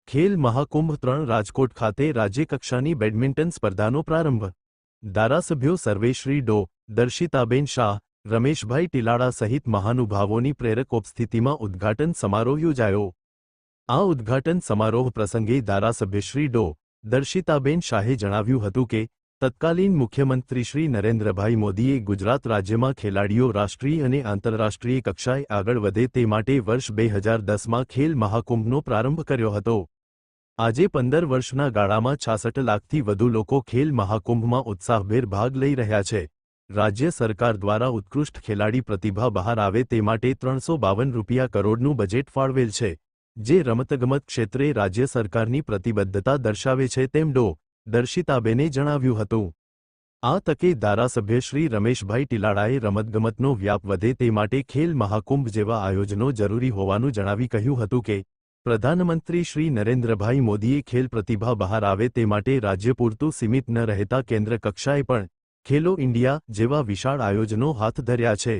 ખેલ મહાકુંભ 3 રાજકોટ ખાતે રાજ્યકક્ષાની બેડમિન્ટન સ્પર્ધાનો પ્રારંભ। ધારાસભ્યો સર્વેશ્રી ડો, દર્શિતાબેન શાહ, રમેશભાઈ ટીલાડા સહિત મહાનુભાવોની પ્રેરક ઉપસ્થિતિમાં ઉદ્ઘાટન સમારોહ યોજાયો। આ ઉદ્ઘાટન સમારોહ પ્રસંગે ધારાસભ્યશ્રી ડો, દર્શિતાબેન શાહે જણાવ્યું હતું કે તત્કાલીન મુખ્યમંત્રી શ્રી નરેન્દ્રભાઈ મોદીએ ગુજરાત રાજ્યમાં ખેલાડીઓ રાષ્ટ્રીય અને આંતરરાષ્ટ્રીય કક્ષાએ આગળ વધે તે માટે વર્ષ 2010માં ખેલ મહાકુંભનો પ્રારંભ કર્યો હતો। આજે 15 વર્ષના ગાળામાં 66 લાખથી વધુ લોકો ખેલ મહાકુંભમાં ઉત્સાહભેર ભાગ લઈ રહ્યા છે। રાજ્ય સરકાર દ્વારા ઉત્કૃષ્ટ ખેલાડી પ્રતિભા બહાર આવે તે માટે 352 કરોડનું બજેટ ફાળવેલ છે, જે રમતગમત ક્ષેત્રે રાજ્ય સરકારની પ્રતિબદ્ધતા દર્શાવે છે તેમ ડો. દર્શિતાબેને જણાવ્યું હતું। આ તકે ધારાસભ્ય શ્રી રમેશભાઈ ટીલાડાએ રમતગમતનો વ્યાપ વધે તે માટે ખેલ મહાકુંભ જેવા આયોજનો જરૂરી હોવાનું જણાવી કહ્યું હતું કે પ્રધાનમંત્રી શ્રી નરેન્દ્રભાઈ મોદીએ ખેલ પ્રતિભા બહાર આવે તે માટે રાજ્ય પૂરતું સીમિત ન રહેતા કેન્દ્ર કક્ષાએ પણ ખેલો ઇન્ડિયા જેવા વિશાળ આયોજનો હાથ ધર્યા છે।